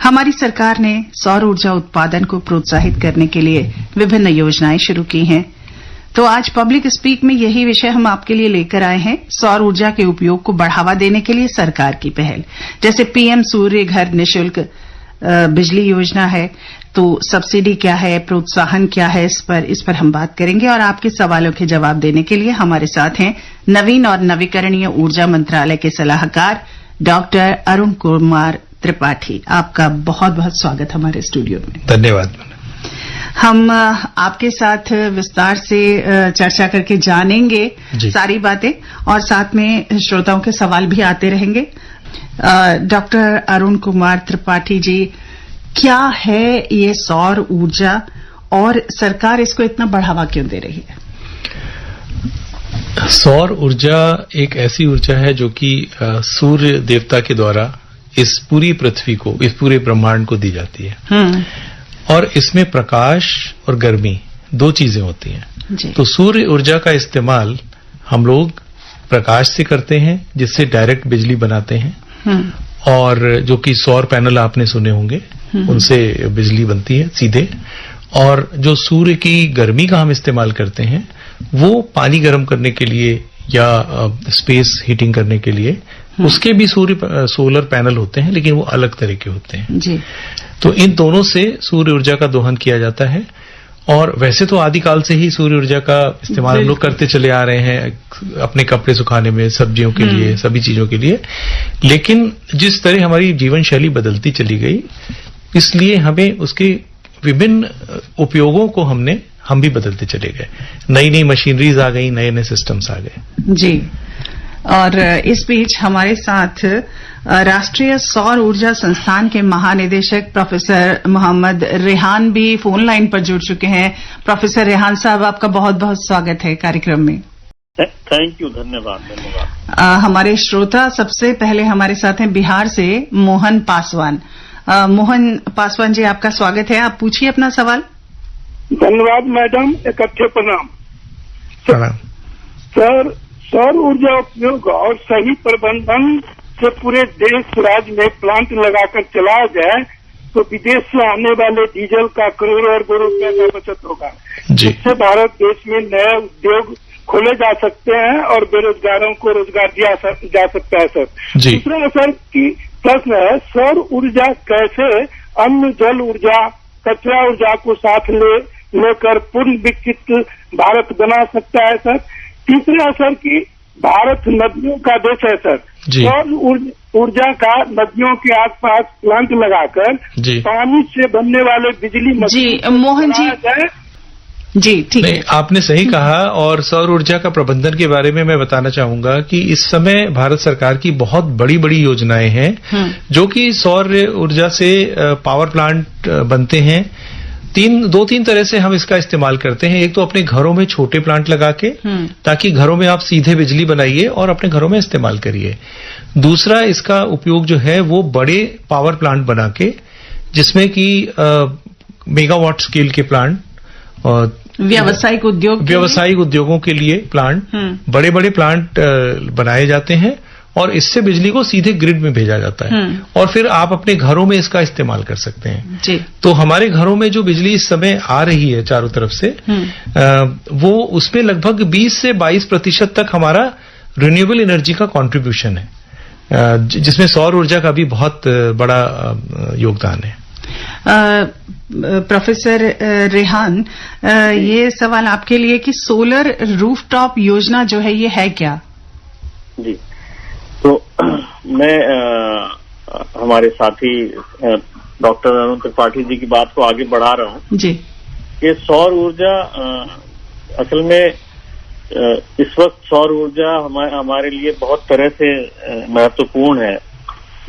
हमारी सरकार ने सौर ऊर्जा उत्पादन को प्रोत्साहित करने के लिए विभिन्न योजनाएं शुरू की हैं। तो आज पब्लिक स्पीक में यही विषय हम आपके लिए लेकर आए हैं। सौर ऊर्जा के उपयोग को बढ़ावा देने के लिए सरकार की पहल, जैसे पीएम सूर्य घर निःशुल्क बिजली योजना है, तो सब्सिडी क्या है, प्रोत्साहन क्या है, इस पर हम बात करेंगे। और आपके सवालों के जवाब देने के लिए हमारे साथ हैं नवीन और नवीकरणीय ऊर्जा मंत्रालय के सलाहकार डॉक्टर अरुण कुमार त्रिपाठी। आपका बहुत बहुत स्वागत हमारे स्टूडियो में। धन्यवाद। हम आपके साथ विस्तार से चर्चा करके जानेंगे सारी बातें, और साथ में श्रोताओं के सवाल भी आते रहेंगे। डॉक्टर अरुण कुमार त्रिपाठी जी, क्या है ये सौर ऊर्जा और सरकार इसको इतना बढ़ावा क्यों दे रही है? सौर ऊर्जा एक ऐसी ऊर्जा है जो कि सूर्य देवता के द्वारा इस पूरी पृथ्वी को, इस पूरे ब्रह्मांड को दी जाती है। और इसमें प्रकाश और गर्मी दो चीजें होती हैं। तो सूर्य ऊर्जा का इस्तेमाल हम लोग प्रकाश से करते हैं, जिससे डायरेक्ट बिजली बनाते हैं, और जो कि सौर पैनल आपने सुने होंगे, उनसे बिजली बनती है सीधे। और जो सूर्य की गर्मी का हम इस्तेमाल करते हैं, वो पानी गर्म करने के लिए या स्पेस हीटिंग करने के लिए, उसके भी सोलर पैनल होते हैं, लेकिन वो अलग तरह के होते हैं जी। तो इन दोनों से सूर्य ऊर्जा का दोहन किया जाता है। और वैसे तो आदिकाल से ही सूर्य ऊर्जा का इस्तेमाल हम लोग करते चले आ रहे हैं, अपने कपड़े सुखाने में, सब्जियों के लिए, सभी चीजों के लिए। लेकिन जिस तरह हमारी जीवन शैली बदलती चली गई, इसलिए हमें उसके विभिन्न उपयोगों को हम भी बदलते चले गए। नई नई मशीनरीज आ गई, नए नए सिस्टम्स आ गए जी। और इस बीच हमारे साथ राष्ट्रीय सौर ऊर्जा संस्थान के महानिदेशक प्रोफेसर मोहम्मद रेहान भी फोन लाइन पर जुड़ चुके हैं। प्रोफेसर रेहान साहब, आपका बहुत बहुत स्वागत है कार्यक्रम में। थैंक यू, धन्यवाद। हमारे श्रोता सबसे पहले हमारे साथ हैं बिहार से मोहन पासवान। मोहन पासवान जी, आपका स्वागत है। आप पूछिए अपना सवाल। धन्यवाद मैडम, इकट्ठे प्रणाम। सर, सौर ऊर्जा उपयोग और सही प्रबंधन से पूरे देश राज्य में प्लांट लगाकर चलाया जाए तो विदेश से आने वाले डीजल का करोड़ों अरबों रुपए का बचत होगा। इससे भारत देश में नए उद्योग खोले जा सकते हैं और बेरोजगारों को रोजगार दिया जा सकता है। सर, दूसरा सर की प्रश्न है, सौर ऊर्जा कैसे अन्न, जल ऊर्जा, कचरा ऊर्जा को साथ लेकर पूर्ण विकसित भारत बना सकता है? सर, तीसरा सर की भारत नदियों का देश है। सर, सौर ऊर्जा का नदियों के आसपास प्लांट लगाकर पानी से बनने वाले बिजली जी मोहन जी ठीक है, आपने सही कहा। और सौर ऊर्जा का प्रबंधन के बारे में मैं बताना चाहूंगा कि इस समय भारत सरकार की बहुत बड़ी बड़ी योजनाएं हैं जो कि सौर ऊर्जा से पावर प्लांट बनते हैं। दो तीन तरह से हम इसका इस्तेमाल करते हैं। एक तो अपने घरों में छोटे प्लांट लगा के, ताकि घरों में आप सीधे बिजली बनाइए और अपने घरों में इस्तेमाल करिए। दूसरा, इसका उपयोग जो है वो बड़े पावर प्लांट बना के, जिसमें कि मेगावाट स्केल के प्लांट और व्यावसायिक उद्योगों के लिए प्लांट, बड़े बड़े प्लांट बनाए जाते हैं और इससे बिजली को सीधे ग्रिड में भेजा जाता है और फिर आप अपने घरों में इसका इस्तेमाल कर सकते हैं जी। तो हमारे घरों में जो बिजली इस समय आ रही है चारों तरफ से, वो उसमें लगभग 20 से 22% तक हमारा रिन्यूएबल एनर्जी का कंट्रीब्यूशन है, जिसमें सौर ऊर्जा का भी बहुत बड़ा योगदान है। प्रोफेसर रेहान, ये सवाल आपके लिए कि सोलर रूफटॉप योजना जो है ये है क्या? जी, तो मैं हमारे साथी डॉक्टर अरुण त्रिपाठी जी की बात को आगे बढ़ा रहा हूँ जी। कि सौर ऊर्जा असल में इस वक्त सौर ऊर्जा हमारे लिए बहुत तरह से महत्वपूर्ण है,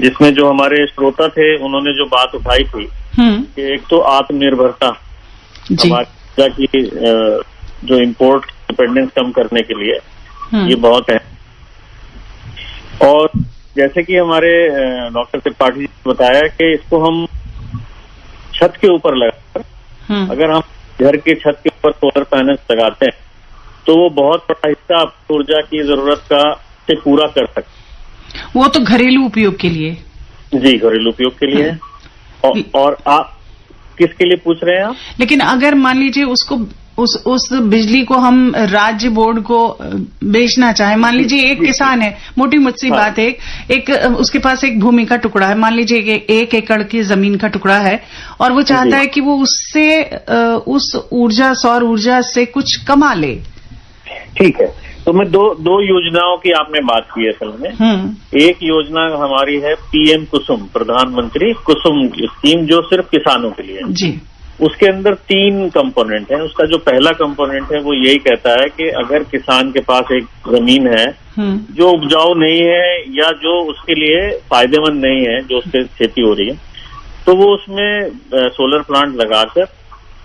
जिसमें जो हमारे श्रोता थे उन्होंने जो बात उठाई थी कि एक तो आत्मनिर्भरता, हमारी ऊर्जा की जो इम्पोर्ट डिपेंडेंस कम करने के लिए ये बहुत है। और जैसे कि हमारे डॉक्टर त्रिपाठी जी ने बताया कि इसको हम छत के ऊपर लगाकर, अगर हम घर के छत के ऊपर सोलर पैनल लगाते हैं तो वो बहुत बड़ा हिस्सा ऊर्जा की जरूरत का से पूरा कर सकते हैं। वो तो घरेलू उपयोग के लिए? जी, घरेलू उपयोग के लिए है। और आप किसके लिए पूछ रहे हैं आप? लेकिन अगर मान लीजिए उसको उस बिजली को हम राज्य बोर्ड को बेचना चाहे, मान लीजिए एक किसान है, मोटी मुझसी बात है, एक उसके पास एक भूमि का टुकड़ा है, मान लीजिए 1 एकड़ की जमीन का टुकड़ा है और वो चाहता है कि वो उससे उस ऊर्जा, सौर ऊर्जा से कुछ कमा ले। ठीक है, तो मैं दो योजनाओं की आपने बात की है असल में। एक योजना हमारी है पीएम कुसुम, प्रधानमंत्री कुसुम स्कीम, जो सिर्फ किसानों के लिए है जी। उसके अंदर 3 कंपोनेंट हैं। उसका जो पहला कंपोनेंट है वो यही कहता है कि अगर किसान के पास एक जमीन है जो उपजाऊ नहीं है या जो उसके लिए फायदेमंद नहीं है, जो उससे खेती हो रही है, तो वो उसमें सोलर प्लांट लगाकर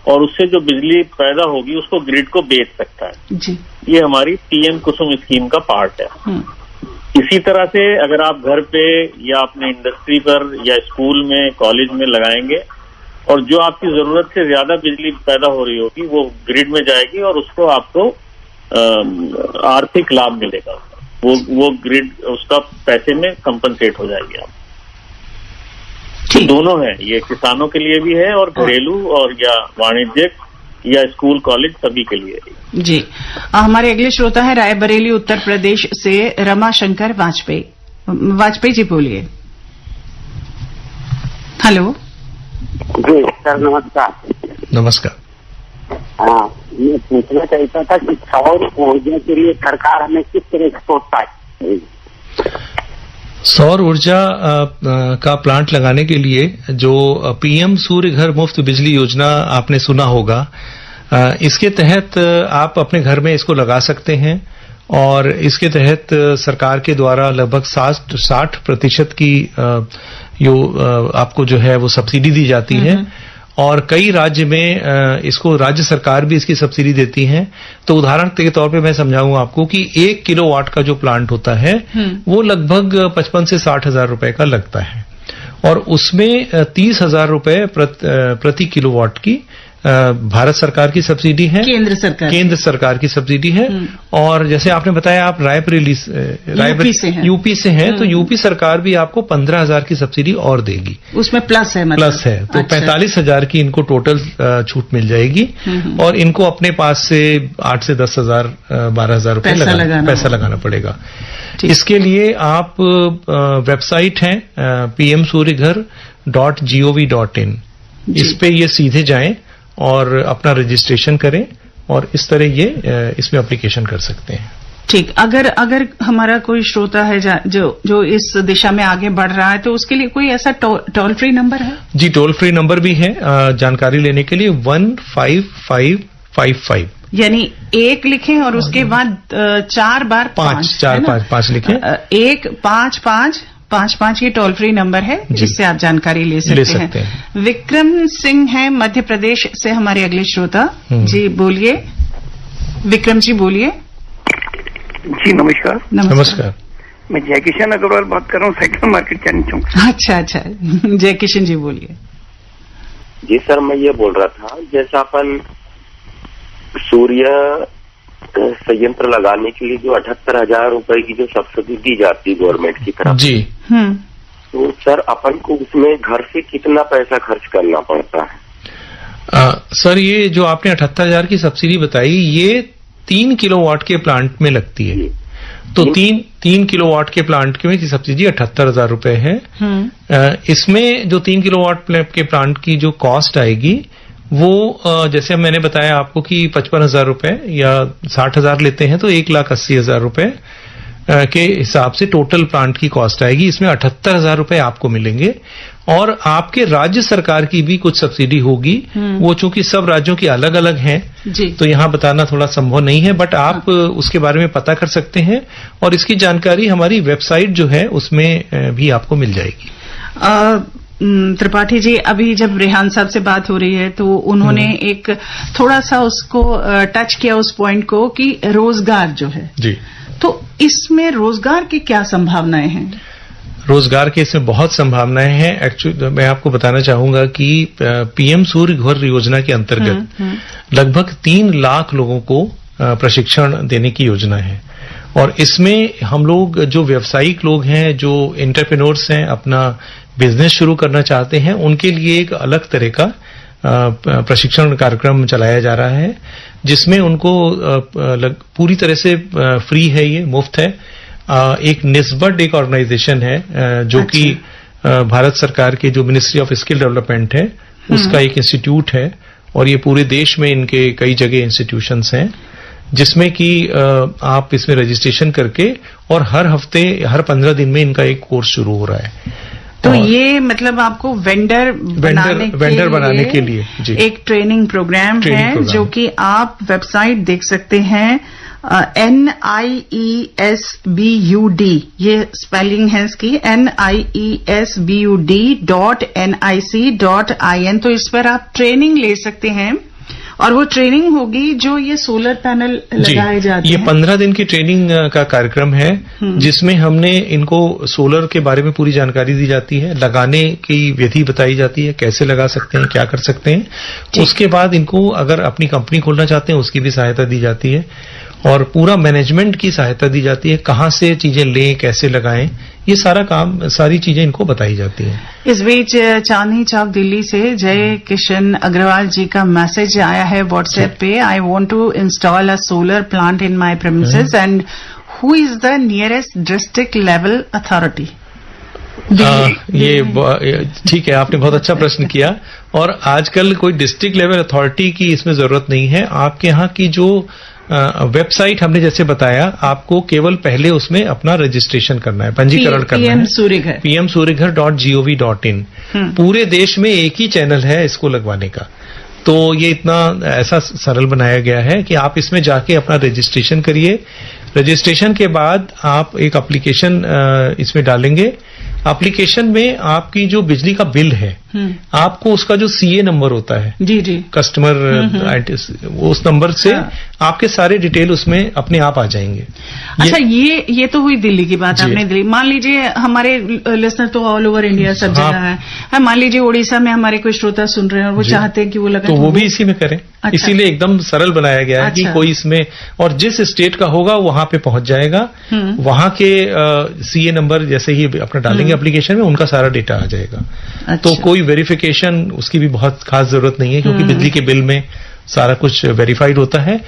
और उससे जो बिजली पैदा होगी उसको ग्रिड को बेच सकता है जी। ये हमारी पीएम कुसुम स्कीम का पार्ट है। इसी तरह से अगर आप घर पे या अपने इंडस्ट्री पर या स्कूल में, कॉलेज में लगाएंगे और जो आपकी जरूरत से ज्यादा बिजली पैदा हो रही होगी वो ग्रिड में जाएगी और उसको आपको आर्थिक लाभ मिलेगा, वो ग्रिड उसका पैसे में कंपनसेट हो जाएगी आप। तो दोनों है, ये किसानों के लिए भी है और घरेलू और या वाणिज्यिक या स्कूल कॉलेज सभी के लिए जी। हमारे अगले श्रोता है रायबरेली उत्तर प्रदेश से रमाशंकर वाजपेयी। वाजपेयी जी बोलिए। हेलो जी सर, नमस्कार। नमस्कार। हाँ, मैं पूछना चाहता था कि सौर ऊर्जा के लिए सरकार हमें किस तरह से प्रोत्साहित? सौर ऊर्जा का प्लांट लगाने के लिए जो पीएम सूर्य घर मुफ्त बिजली योजना आपने सुना होगा, इसके तहत आप अपने घर में इसको लगा सकते हैं और इसके तहत सरकार के द्वारा लगभग 60% की आपको जो है वो सब्सिडी दी जाती है और कई राज्य में इसको राज्य सरकार भी इसकी सब्सिडी देती है। तो उदाहरण के तौर पे मैं समझाऊंगा आपको कि 1 किलोवाट का जो प्लांट होता है वो लगभग 55 से 60 हजार रुपए का लगता है और उसमें 30,000 रुपए प्रति किलोवाट की भारत सरकार की सब्सिडी है, केंद्र सरकार की सब्सिडी है। और जैसे आपने बताया आप रायबरेली यूपी से हैं, तो यूपी सरकार भी आपको 15,000 की सब्सिडी और देगी, उसमें प्लस है, प्लस है। तो 45,000 की इनको टोटल छूट मिल जाएगी और इनको अपने पास से 8 से 10,000 12,000 रुपए पैसा लगाना पड़ेगा। इसके लिए आप वेबसाइट है pmsuryaghar.gov.in, इस पे ये सीधे जाएं और अपना रजिस्ट्रेशन करें और इस तरह ये इसमें एप्लीकेशन कर सकते हैं। ठीक, अगर हमारा कोई श्रोता है जो इस दिशा में आगे बढ़ रहा है तो उसके लिए कोई ऐसा टोल फ्री नंबर है? जी, टोल फ्री नंबर भी है जानकारी लेने के लिए 15555, यानी 1 लिखें और उसके बाद 4 बार 5 लिखें, 15555 ये टोल फ्री नंबर है जिससे आप जानकारी ले सकते हैं। विक्रम सिंह है मध्य प्रदेश से हमारे अगले श्रोता। जी बोलिए विक्रम जी, बोलिए। जी नमस्कार। नमस्कार। मैं जयकिशन अग्रवाल बात कर रहा हूँ, सेक्टर मार्केट चांदनी चौक। अच्छा, जयकिशन जी बोलिए। जी सर, मैं ये बोल रहा था जैसा अपन सूर्य संयंत्र लगाने के लिए जो 78,000 रुपए की जो सब्सिडी दी जाती है गवर्नमेंट की तरफ जी, तो सर अपन को उसमें घर से कितना पैसा खर्च करना पड़ता है? सर, ये जो आपने 78,000 की सब्सिडी बताई ये 3 किलोवाट के प्लांट में लगती है। तो 3 किलोवाट के प्लांट की सब्सिडी 78,000 रुपए है। इसमें जो 3 किलोवाट के प्लांट की जो कॉस्ट आएगी वो जैसे मैंने बताया आपको कि 55,000 रुपए या 60,000 लेते हैं तो 1,80,000 रुपए के हिसाब से टोटल प्लांट की कॉस्ट आएगी। इसमें 78,000 रुपए आपको मिलेंगे और आपके राज्य सरकार की भी कुछ सब्सिडी होगी। वो चूंकि सब राज्यों की अलग अलग हैं तो यहाँ बताना थोड़ा संभव नहीं है, बट आप उसके बारे में पता कर सकते हैं और इसकी जानकारी हमारी वेबसाइट जो है उसमें भी आपको मिल जाएगी। त्रिपाठी जी, अभी जब रेहान साहब से बात हो रही है तो उन्होंने एक थोड़ा सा उसको टच किया उस पॉइंट को कि रोजगार जो है जी, तो इसमें रोजगार की क्या संभावनाएं हैं? रोजगार के इसमें बहुत संभावनाएं हैं। एक्चुअली मैं आपको बताना चाहूंगा कि पीएम सूर्य घर योजना के अंतर्गत लगभग 3 लाख लोगों को प्रशिक्षण देने की योजना है और इसमें हम लोग जो व्यावसायिक लोग हैं, जो एंटरप्रेन्योर्स हैं, अपना बिजनेस शुरू करना चाहते हैं उनके लिए एक अलग तरह का प्रशिक्षण कार्यक्रम चलाया जा रहा है, जिसमें उनको पूरी तरह से फ्री है, ये मुफ्त है। एक निस्बत एक ऑर्गेनाइजेशन है जो कि भारत सरकार के जो मिनिस्ट्री ऑफ स्किल डेवलपमेंट है उसका एक इंस्टीट्यूट है, और ये पूरे देश में इनके कई जगह इंस्टीट्यूशंस हैं, जिसमें कि आप इसमें रजिस्ट्रेशन करके और हर हफ्ते हर 15 दिन में इनका एक कोर्स शुरू हो रहा है। तो ये मतलब आपको वेंडर बनाने के लिए जी, एक ट्रेनिंग प्रोग्राम है जो कि आप वेबसाइट देख सकते हैं, NIESBUD, ये स्पेलिंग है इसकी, NIESBUD.nic.in। तो इस पर आप ट्रेनिंग ले सकते हैं, और वो ट्रेनिंग होगी जो ये सोलर पैनल लगाए जाते हैं। ये 15 दिन की ट्रेनिंग का कार्यक्रम है, जिसमें हमने इनको सोलर के बारे में पूरी जानकारी दी जाती है, लगाने की विधि बताई जाती है, कैसे लगा सकते हैं, क्या कर सकते हैं। उसके बाद इनको अगर अपनी कंपनी खोलना चाहते हैं उसकी भी सहायता दी जाती है, और पूरा मैनेजमेंट की सहायता दी जाती है, कहाँ से चीजें लें, कैसे लगाएं, ये सारा काम, सारी चीजें इनको बताई जाती हैं। इस बीच चांदनी चौक दिल्ली से जय किशन अग्रवाल जी का मैसेज आया है व्हाट्सएप पे, I want to install a solar plant in my premises and who is the nearest district level authority. ये ठीक है, आपने बहुत अच्छा प्रश्न किया, और आजकल कोई डिस्ट्रिक्ट लेवल अथॉरिटी की इसमें जरूरत नहीं है। आपके यहाँ की जो वेबसाइट हमने जैसे बताया, आपको केवल पहले उसमें अपना रजिस्ट्रेशन करना है, पंजीकरण करना है, pmsurigher.gov.in। पूरे देश में एक ही चैनल है इसको लगवाने का, तो ये इतना ऐसा सरल बनाया गया है कि आप इसमें जाके अपना रजिस्ट्रेशन करिए। रजिस्ट्रेशन के बाद आप एक एप्लीकेशन इसमें डालेंगे। एप्लीकेशन में आपकी जो बिजली का बिल है, आपको उसका जो CA नंबर होता है, जी कस्टमर उस नंबर से आपके सारे डिटेल उसमें अपने आप आ जाएंगे। अच्छा, ये तो हुई दिल्ली की बात। आपने दिल्ली, मान लीजिए हमारे लिसनर तो ऑल ओवर इंडिया सब जगह है, मान लीजिए उड़ीसा में हमारे कोई श्रोता सुन रहे हैं और वो चाहते हैं कि वो लगे, तो वो भी इसी में करें। अच्छा। इसीलिए एकदम सरल बनाया गया है कि कोई इसमें, और जिस स्टेट का होगा वहां पे पहुंच जाएगा, वहां के CA नंबर जैसे ही अपना डालेंगे एप्लीकेशन में, उनका सारा डेटा आ जाएगा। अच्छा। तो कोई वेरिफिकेशन उसकी भी बहुत खास जरूरत नहीं है, क्योंकि बिजली के बिल में सारा कुछ वेरीफाइड होता है।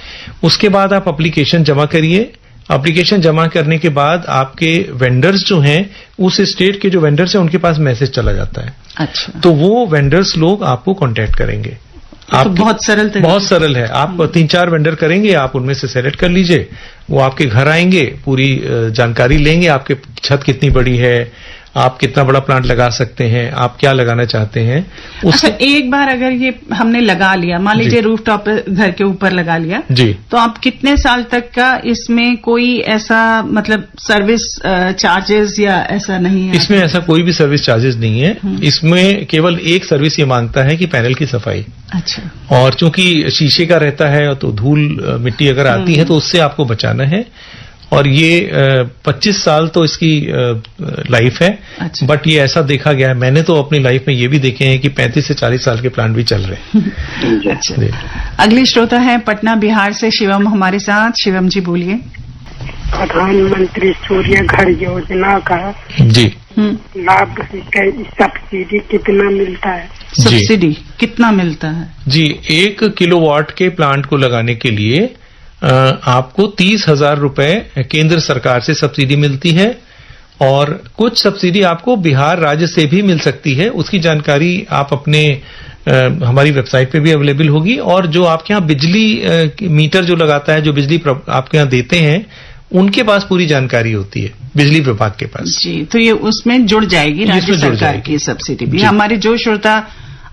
उसके बाद आप एप्लीकेशन जमा करिए। एप्लीकेशन जमा करने के बाद आपके वेंडर्स जो हैं, उस स्टेट के जो वेंडर्स हैं उनके पास मैसेज चला जाता है। अच्छा। तो वो वेंडर्स लोग आपको कांटेक्ट करेंगे। तो बहुत सरल है। आप 3-4 वेंडर करेंगे, आप उनमें से सेलेक्ट कर लीजिए, वो आपके घर आएंगे, पूरी जानकारी लेंगे, आपके छत कितनी बड़ी है, आप कितना बड़ा प्लांट लगा सकते हैं, आप क्या लगाना चाहते हैं। अच्छा, एक बार अगर ये हमने लगा लिया, मान लीजिए रूफटॉप घर के ऊपर लगा लिया जी, तो आप कितने साल तक का इसमें कोई ऐसा मतलब सर्विस चार्जेस या ऐसा नहीं है? इसमें ऐसा कोई भी सर्विस चार्जेस नहीं है। इसमें केवल एक सर्विस ये मांगता है कि पैनल की सफाई। अच्छा। और चूंकि शीशे का रहता है तो धूल मिट्टी अगर आती है तो उससे आपको बचाना है, और ये 25 साल तो इसकी लाइफ है। अच्छा। बट ये ऐसा देखा गया है, मैंने तो अपनी लाइफ में ये भी देखे हैं कि 35 से 40 साल के प्लांट भी चल रहे हैं। अच्छा। अगली श्रोता है पटना बिहार से शिवम हमारे साथ। शिवम जी बोलिए। प्रधानमंत्री सूर्य घर योजना का जी लाभ सब्सिडी कितना मिलता है? सब्सिडी कितना मिलता है? जी, 1 किलोवाट के प्लांट को लगाने के लिए आपको 30,000 रुपए केंद्र सरकार से सब्सिडी मिलती है, और कुछ सब्सिडी आपको बिहार राज्य से भी मिल सकती है। उसकी जानकारी आप अपने हमारी वेबसाइट पे भी अवेलेबल होगी, और जो आपके यहाँ बिजली मीटर जो लगाता है, जो बिजली आपके यहाँ देते हैं, उनके पास पूरी जानकारी होती है, बिजली विभाग के पास। जी, तो ये उसमें जुड़ जाएगी राज्य सरकार की सब्सिडी भी। हमारे जो श्रोता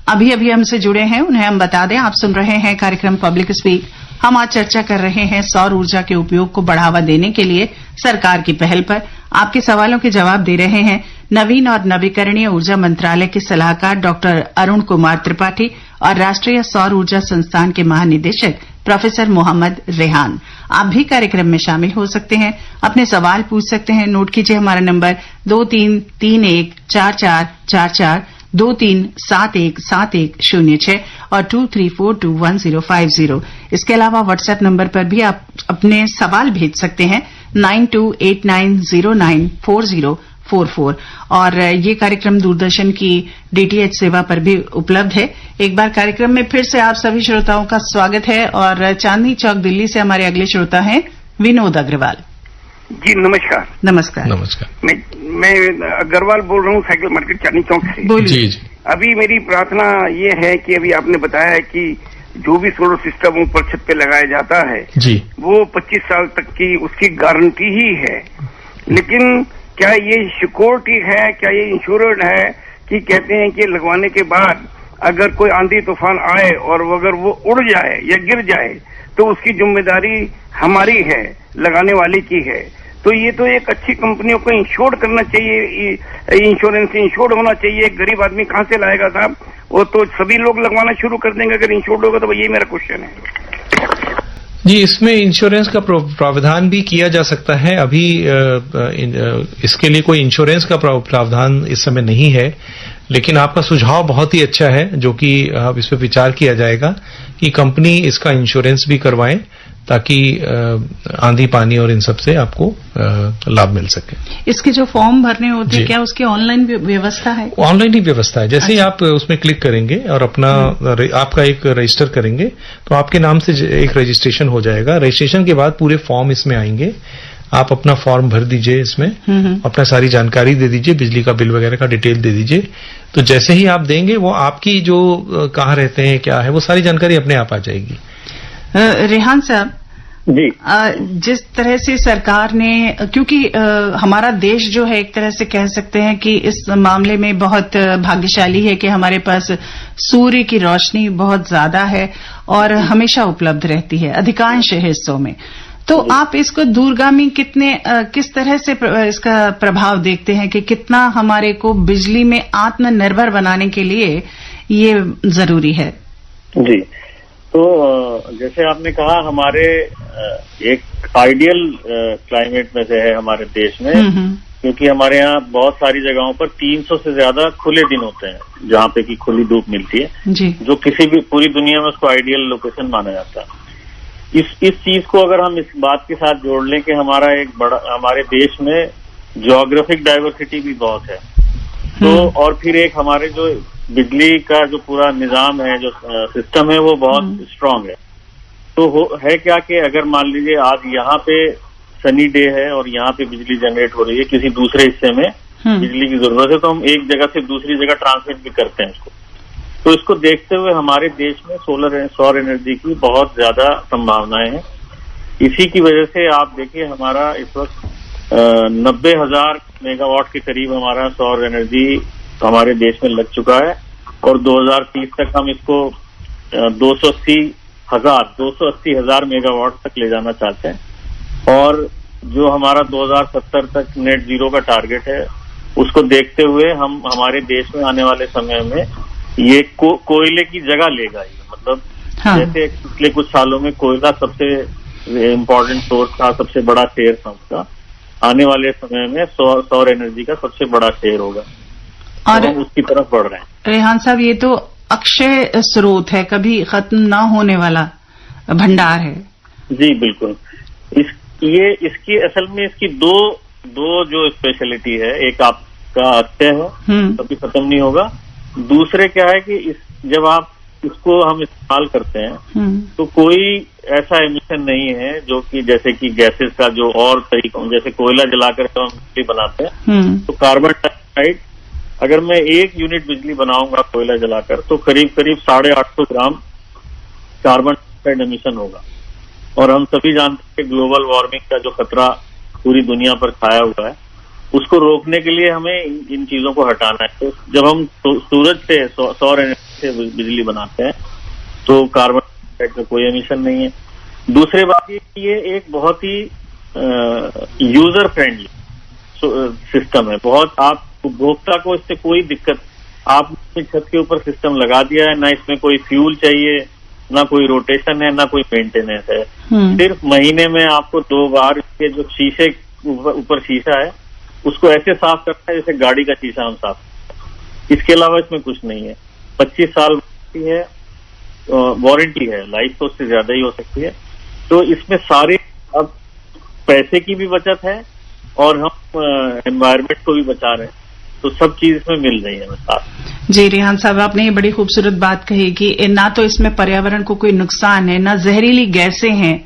अभी हमसे जुड़े हैं उन्हें हम बता दें, आप सुन रहे हैं कार्यक्रम पब्लिक स्पीक। हम आज चर्चा कर रहे हैं सौर ऊर्जा के उपयोग को बढ़ावा देने के लिए सरकार की पहल पर। आपके सवालों के जवाब दे रहे हैं नवीन और नवीकरणीय ऊर्जा मंत्रालय के सलाहकार डॉक्टर अरुण कुमार त्रिपाठी और राष्ट्रीय सौर ऊर्जा संस्थान के महानिदेशक प्रोफेसर मोहम्मद रेहान। आप भी कार्यक्रम में शामिल हो सकते हैं, अपने सवाल पूछ सकते हैं। नोट कीजिए हमारा नंबर 23314444, 23717106 और 23421050। इसके अलावा व्हाट्सएप नंबर पर भी आप अपने सवाल भेज सकते हैं 92890940 44 और ये कार्यक्रम दूरदर्शन की डीटीएच सेवा पर भी उपलब्ध है। एक बार कार्यक्रम में फिर से आप सभी श्रोताओं का स्वागत है और चांदनी चौक दिल्ली से हमारे अगले श्रोता हैं विनोद अग्रवाल। जी नमस्कार। नमस्कार। नमस्कार। मैं अग्रवाल बोल रहा हूँ, साइकिल मार्केट चांदनी चौक से। जी। अभी मेरी प्रार्थना ये है कि अभी आपने बताया है कि जो भी सोलर सिस्टम ऊपर छत पे लगाया जाता है जी, वो 25 साल तक की उसकी गारंटी ही है, लेकिन क्या ये सिक्योरिटी है, क्या ये इंश्योर्ड है कि कहते हैं कि लगवाने के बाद अगर कोई आंधी तूफान आए और अगर वो उड़ जाए या गिर जाए तो उसकी जिम्मेदारी हमारी है, लगाने वाले की है। तो ये तो एक अच्छी कंपनियों को इंश्योर करना चाहिए, इंश्योरेंस इंश्योर्ड होना चाहिए। गरीब आदमी कहाँ से लाएगा साहब? वो तो सभी लोग लगवाना शुरू कर देंगे अगर इंश्योर्ड होगा। तो ये मेरा क्वेश्चन है। जी, इसमें इंश्योरेंस का प्रावधान भी किया जा सकता है। अभी इसके लिए कोई इंश्योरेंस का प्रावधान इस समय नहीं है, लेकिन आपका सुझाव बहुत ही अच्छा है, जो कि अब इस पर विचार किया जाएगा कि कंपनी इसका इंश्योरेंस भी करवाए ताकि आंधी पानी और इन सब से आपको लाभ मिल सके। इसके जो फॉर्म भरने होते हैं, क्या उसकी ऑनलाइन व्यवस्था है? ऑनलाइन ही व्यवस्था है। जैसे ही आप उसमें क्लिक करेंगे और अपना आपका एक रजिस्टर करेंगे तो आपके नाम से एक रजिस्ट्रेशन हो जाएगा। रजिस्ट्रेशन के बाद पूरे फॉर्म इसमें आएंगे। आप अपना फॉर्म भर दीजिए, इसमें अपना सारी जानकारी दे दीजिए, बिजली का बिल वगैरह का डिटेल दे दीजिए। तो जैसे ही आप देंगे वो आपकी जो कहाँ रहते हैं, क्या है, वो सारी जानकारी अपने आप आ जाएगी। रेहान साहब जी, जिस तरह से सरकार ने, क्योंकि हमारा देश जो है एक तरह से कह सकते हैं कि इस मामले में बहुत भाग्यशाली है कि हमारे पास सूर्य की रोशनी बहुत ज्यादा है और हमेशा उपलब्ध रहती है अधिकांश हिस्सों में। तो आप इसको दूरगामी किस तरह से इसका प्रभाव देखते हैं कि कितना हमारे को बिजली में आत्मनिर्भर बनाने के लिए ये जरूरी है? जी, तो जैसे आपने कहा, हमारे एक आइडियल क्लाइमेट में से है हमारे देश में, क्योंकि हमारे यहाँ बहुत सारी जगहों पर 300 से ज्यादा खुले दिन होते हैं जहाँ पे की खुली धूप मिलती है जी। जो किसी भी पूरी दुनिया में उसको आइडियल लोकेशन माना जाता है। इस चीज को अगर हम इस बात के साथ जोड़ लें कि हमारे देश में ज्योग्राफिक डाइवर्सिटी भी बहुत है, तो और फिर एक हमारे जो बिजली का जो पूरा निजाम है, जो सिस्टम है, वो बहुत स्ट्रांग है। तो है क्या कि अगर मान लीजिए आज यहाँ पे सनी डे है और यहाँ पे बिजली जनरेट हो रही है, किसी दूसरे हिस्से में बिजली की जरूरत है, तो हम एक जगह से दूसरी जगह ट्रांसमिट भी करते हैं इसको। तो इसको देखते हुए हमारे देश में सौर एनर्जी की बहुत ज्यादा संभावनाएं हैं। इसी की वजह से आप देखिए हमारा इस वक्त 90,000 मेगावाट के करीब हमारा सौर एनर्जी हमारे देश में लग चुका है और 2030 तक हम इसको 280,000 मेगावाट तक ले जाना चाहते हैं। और जो हमारा 2070 तक नेट जीरो का टारगेट है, उसको देखते हुए हम हमारे देश में आने वाले समय में ये कोयले की जगह लेगा। ये मतलब जैसे पिछले कुछ सालों में कोयला सबसे इम्पोर्टेंट सोर्स था, सबसे बड़ा शेयर था उसका, आने वाले समय में सौर एनर्जी का सबसे बड़ा शेयर होगा और हम उसकी तरफ बढ़ रहे हैं। रेहान साहब, ये तो अक्षय स्रोत है, कभी खत्म ना होने वाला भंडार है। जी बिल्कुल। इसकी असल में इसकी दो जो स्पेशलिटी है, एक आपका अक्षय है, कभी खत्म नहीं होगा। दूसरे क्या है कि जब आप इसको हम इस्तेमाल करते हैं तो कोई ऐसा एमिशन नहीं है जो कि जैसे कि गैसेस का जो और तरीकों, जैसे कोयला जलाकर हम बिजली बनाते हैं तो कार्बन डाइऑक्साइड, अगर मैं 1 यूनिट बिजली बनाऊंगा कोयला जलाकर तो करीब 850 ग्राम कार्बन डाइऑक्साइड एमिशन होगा। और हम सभी जानते हैं कि ग्लोबल वार्मिंग का जो खतरा पूरी दुनिया पर छाया हुआ है, उसको रोकने के लिए हमें इन चीजों को हटाना है। तो जब हम सूरज से सौर एनर्जी से बिजली बनाते हैं तो कार्बन डाइऑक्साइड का कोई एमिशन नहीं है। दूसरी बात ये एक बहुत ही यूजर फ्रेंडली सिस्टम है। बहुत आप उपभोक्ता को इससे कोई दिक्कत, आपने छत के ऊपर सिस्टम लगा दिया है, ना इसमें कोई फ्यूल चाहिए, ना कोई रोटेशन है, ना कोई मेंटेनेंस है। सिर्फ महीने में आपको 2 बार इसके जो शीशे ऊपर शीशा है उसको ऐसे साफ करना है जैसे गाड़ी का शीशा हम साफ करते हैं। इसके अलावा इसमें कुछ नहीं है। 25 साल है वारंटी है, लाइफ तो उससे ज्यादा ही हो सकती है। तो इसमें सारे अब पैसे की भी बचत है और हम एनवायरमेंट को भी बचा रहे हैं, तो सब चीज इसमें मिल रही है साथ। जी रेहान साहब, आपने ये बड़ी खूबसूरत बात कही कि ना तो इसमें पर्यावरण को कोई नुकसान है, ना जहरीली गैसें हैं,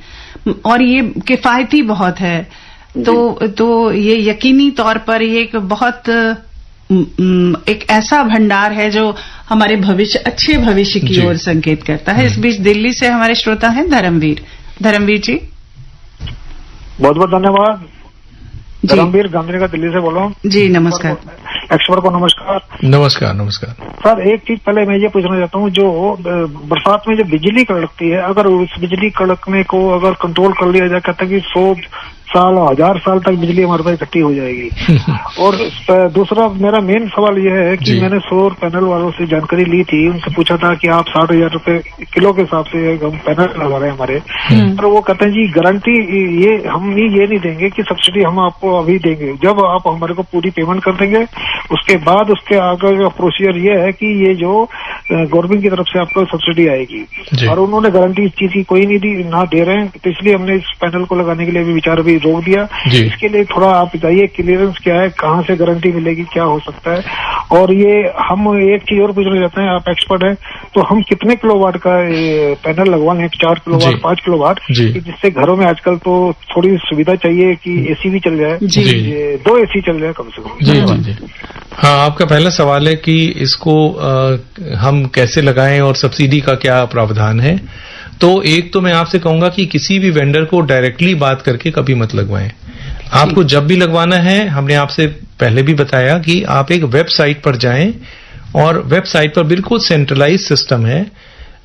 और ये किफायती बहुत है। तो ये यकीनी तौर पर ये एक बहुत एक ऐसा भंडार है जो हमारे अच्छे भविष्य की ओर संकेत करता है। इस बीच दिल्ली से हमारे श्रोता हैं धर्मवीर जी। बहुत बहुत धन्यवाद। धर्मवीर गांधी का दिल्ली से बोल रहा हूँ जी। नमस्कार। एक्सपर्ट को नमस्कार। नमस्कार। सर, एक चीज पहले मैं ये पूछना चाहता हूँ, जो बरसात में जो बिजली कड़कती है, अगर उस बिजली कड़कने को अगर कंट्रोल कर लिया जाए, कहते हैं कि 100 साल 1000 साल तक बिजली हमारे पास इकट्ठी हो जाएगी। और दूसरा मेरा मेन सवाल यह है कि मैंने सौर पैनल वालों से जानकारी ली थी, उनसे पूछा था कि आप 60,000 रुपए किलो के हिसाब से हम पैनल लगा रहे हैं हमारे, और वो कहते हैं जी गारंटी ये हम ये नहीं देंगे कि सब्सिडी हम आपको अभी देंगे, जब आप हमारे को पूरी पेमेंट कर देंगे उसके बाद उसके आगे का प्रोसीजर ये है कि ये जो गवर्नमेंट की तरफ से आपको सब्सिडी आएगी। और उन्होंने गारंटी इस चीज की कोई नहीं दी, ना दे रहे हैं, तो इसलिए हमने इस पैनल को लगाने के लिए भी विचार भी रोक दिया। इसके लिए थोड़ा आप बताइए क्लियरेंस क्या है, कहाँ से गारंटी मिलेगी, क्या हो सकता है। और ये हम एक चीज और पूछना चाहते हैं, आप एक्सपर्ट हैं, तो हम कितने किलोवाट का पैनल लगवाएं, 4 किलोवाट 5 किलोवाट, जिससे घरों में आजकल तो थोड़ी सुविधा चाहिए कि एसी भी चल जाए, 2 एसी चल जाए कम से कम। जी। हाँ, आपका पहला सवाल है कि इसको हम कैसे लगाएं और सब्सिडी का क्या प्रावधान है। तो एक तो मैं आपसे कहूंगा कि किसी भी वेंडर को डायरेक्टली बात करके कभी मत लगवाएं। आपको जब भी लगवाना है, हमने आपसे पहले भी बताया कि आप एक वेबसाइट पर जाएं, और वेबसाइट पर बिल्कुल सेंट्रलाइज सिस्टम है,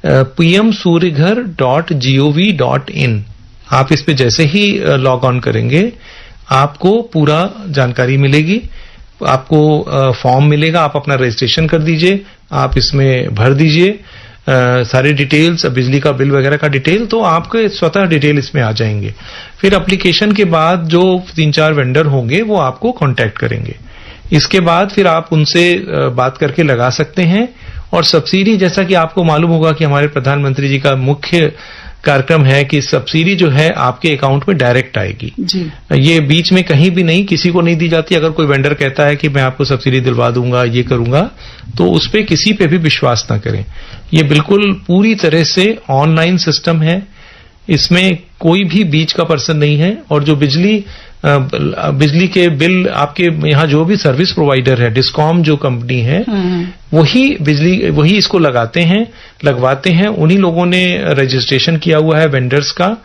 pmsuryaghar.gov.in। आप इस पे जैसे ही लॉग ऑन करेंगे आपको पूरा जानकारी मिलेगी, आपको फॉर्म मिलेगा, आप अपना रजिस्ट्रेशन कर दीजिए, आप इसमें भर दीजिए सारी डिटेल्स, बिजली का बिल वगैरह का डिटेल, तो आपके स्वतः डिटेल इसमें आ जाएंगे। फिर एप्लीकेशन के बाद जो 3-4 वेंडर होंगे वो आपको कांटेक्ट करेंगे। इसके बाद फिर आप उनसे बात करके लगा सकते हैं। और सब्सिडी, जैसा कि आपको मालूम होगा कि हमारे प्रधानमंत्री जी का मुख्य कार्यक्रम है कि सब्सिडी जो है आपके अकाउंट में डायरेक्ट आएगी जी। ये बीच में कहीं भी नहीं, किसी को नहीं दी जाती। अगर कोई वेंडर कहता है कि मैं आपको सब्सिडी दिलवा दूंगा, ये करूंगा, तो उस पे किसी पे भी विश्वास ना करें। ये बिल्कुल पूरी तरह से ऑनलाइन सिस्टम है, इसमें कोई भी बीच का पर्सन नहीं है। और जो बिजली के बिल आपके यहाँ जो भी सर्विस प्रोवाइडर है, डिस्कॉम जो कंपनी है, वही इसको लगवाते हैं। उन्हीं लोगों ने रजिस्ट्रेशन किया हुआ है वेंडर्स का।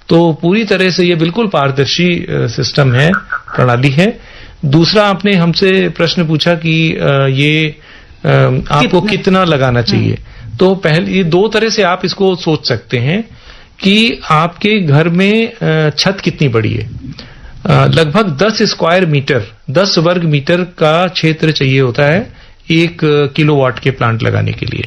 तो पूरी तरह से ये बिल्कुल पारदर्शी सिस्टम है, प्रणाली है। दूसरा, आपने हमसे प्रश्न पूछा कि ये आपको कितना लगाना चाहिए। तो पहले ये 2 तरह से आप इसको सोच सकते हैं कि आपके घर में छत कितनी बड़ी है। लगभग 10 स्क्वायर मीटर, 10 वर्ग मीटर का क्षेत्र चाहिए होता है 1 किलोवाट के प्लांट लगाने के लिए।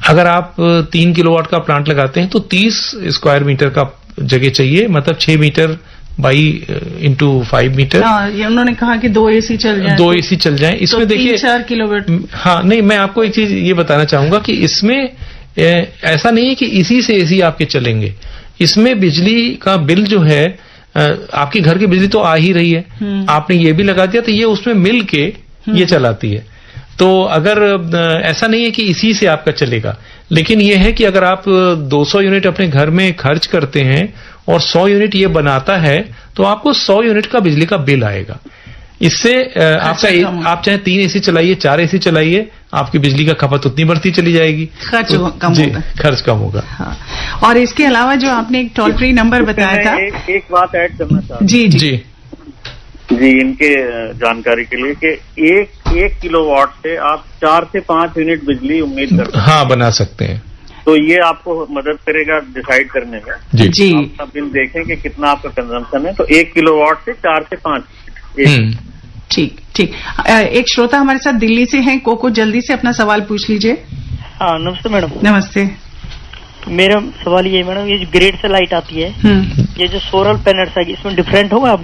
अगर आप 3 किलोवाट का प्लांट लगाते हैं तो 30 स्क्वायर मीटर का जगह चाहिए, मतलब 6 मीटर बाई इंटू 5 मीटर। ये उन्होंने कहा कि 2 एसी चल जाए, 2 एसी चल जाए। इसमें तो देखिए 3-4 किलोवाट। हाँ, नहीं, मैं आपको एक चीज ये बताना चाहूंगा कि इसमें ऐसा नहीं है कि इसी से एसी आपके चलेंगे। इसमें बिजली का बिल जो है, आपके घर की बिजली तो आ ही रही है, आपने ये भी लगा दिया तो ये उसमें मिल के ये चलाती है। तो अगर ऐसा नहीं है कि इसी से आपका चलेगा, लेकिन ये है कि अगर आप 200 यूनिट अपने घर में खर्च करते हैं और 100 यूनिट ये बनाता है, तो आपको 100 यूनिट का बिजली का बिल आएगा। इससे आप चाहे 3 एसी चलाइए, 4 एसी चलाइए, आपकी बिजली का खपत उतनी बढ़ती चली जाएगी, खर्च कम होगा। हाँ। और इसके अलावा जो आपने एक टोल फ्री नंबर बताया था, एक बात ऐड करना चाहता हूँ जी, इनके जानकारी के लिए कि 1 किलोवाट से आप 4 से 5 यूनिट बिजली उम्मीद करते हैं। हाँ, बना सकते हैं। तो ये आपको मदद करेगा डिसाइड करने में जी। अपना बिल देखें कि कितना आपका कंजम्पशन है। तो 1 किलोवाट से 4 से 5। ठीक। एक श्रोता हमारे साथ दिल्ली से हैं, कोको, जल्दी से अपना सवाल पूछ लीजिए। हाँ, नमस्ते मैडम। नमस्ते। मेरा सवाल ये मैडम, ये जो ग्रिड से लाइट आती है, ये जो सोलर पैनल्स है, इसमें डिफरेंट होगा?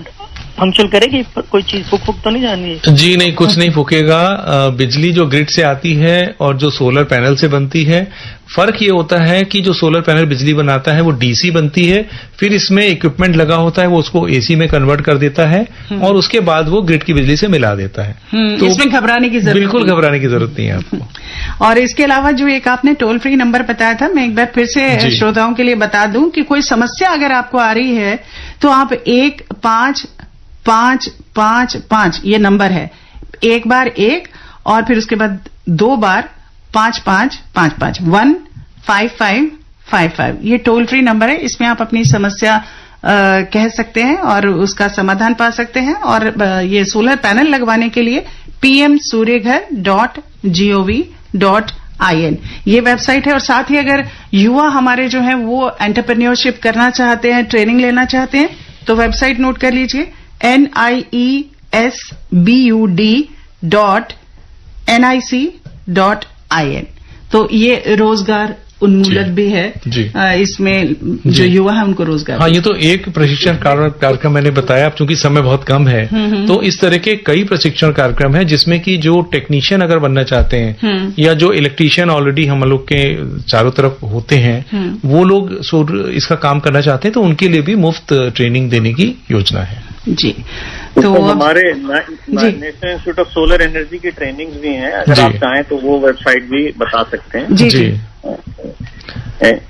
फंक्शन करेगी? कोई चीज फूक तो नहीं जानी है? जी नहीं, कुछ नहीं फूकेगा। बिजली जो ग्रिड से आती है और जो सोलर पैनल से बनती है, फर्क ये होता है कि जो सोलर पैनल बिजली बनाता है वो डीसी बनती है, फिर इसमें इक्विपमेंट लगा होता है, वो उसको एसी में कन्वर्ट कर देता है और उसके बाद वो ग्रिड की बिजली से मिला देता है। तो इसमें घबराने की जरूरत बिल्कुल घबराने की जरूरत नहीं है आपको। और इसके अलावा जो एक आपने टोल फ्री नंबर बताया था, मैं एक बार फिर से श्रोताओं के लिए बता दूं कि कोई समस्या अगर आपको आ रही है तो आप 15555 ये नंबर है, एक बार 1 और फिर उसके बाद 2 बार 5555 15555 ये टोल फ्री नंबर है। इसमें आप अपनी समस्या कह सकते हैं और उसका समाधान पा सकते हैं। और ये सोलर पैनल लगवाने के लिए pmsuryaghar.gov.in ये वेबसाइट है। और साथ ही अगर युवा हमारे जो हैं वो एंटरप्रेन्योरशिप करना चाहते हैं, ट्रेनिंग लेना चाहते हैं, तो वेबसाइट नोट कर लीजिए niesbud.nic.in। तो ये रोजगार उन्मूलक भी है, इसमें जो युवा है उनको रोजगार। हाँ, ये तो एक प्रशिक्षण कार्यक्रम मैंने बताया। अब चूंकि समय बहुत कम है तो इस तरह के कई प्रशिक्षण कार्यक्रम है जिसमें कि जो टेक्नीशियन अगर बनना चाहते हैं या जो इलेक्ट्रीशियन ऑलरेडी हम लोग के चारों तरफ होते हैं, वो लोग इसका काम करना चाहते हैं तो उनके लिए भी मुफ्त ट्रेनिंग देने की योजना है। जी, तो हमारे national institute of solar energy की ट्रेनिंग भी हैं, अगर आप चाहें तो वो वेबसाइट भी बता सकते हैं। जी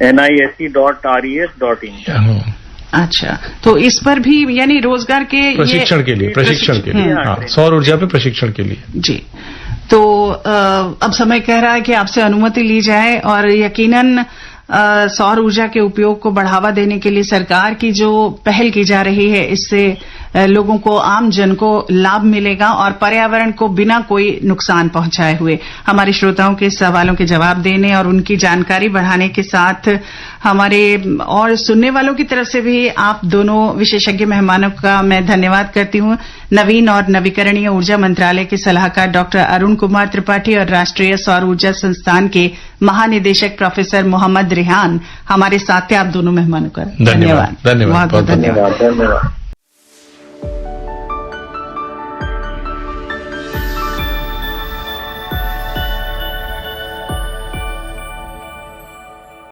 nisc.res.in। अच्छा, तो इस पर भी यानी रोजगार के प्रशिक्षण के लिए सौर ऊर्जा पे प्रशिक्षण के लिए। जी, तो अब समय कह रहा है कि आपसे अनुमति ली जाए और यकीनन सौर ऊर्जा के उपयोग को बढ़ावा देने के लिए सरकार की जो पहल की जा रही है, इससे लोगों को, आम जन को लाभ मिलेगा और पर्यावरण को बिना कोई नुकसान पहुंचाए हुए। हमारे श्रोताओं के सवालों के जवाब देने और उनकी जानकारी बढ़ाने के साथ हमारे और सुनने वालों की तरफ से भी आप दोनों विशेषज्ञ मेहमानों का मैं धन्यवाद करती हूं। नवीन और नवीकरणीय ऊर्जा मंत्रालय के सलाहकार डॉक्टर अरुण कुमार त्रिपाठी और राष्ट्रीय सौर ऊर्जा संस्थान के महानिदेशक प्रोफेसर मोहम्मद रिहान हमारे साथ थे। आप दोनों मेहमानों का धन्यवाद। बहुत बहुत धन्यवाद।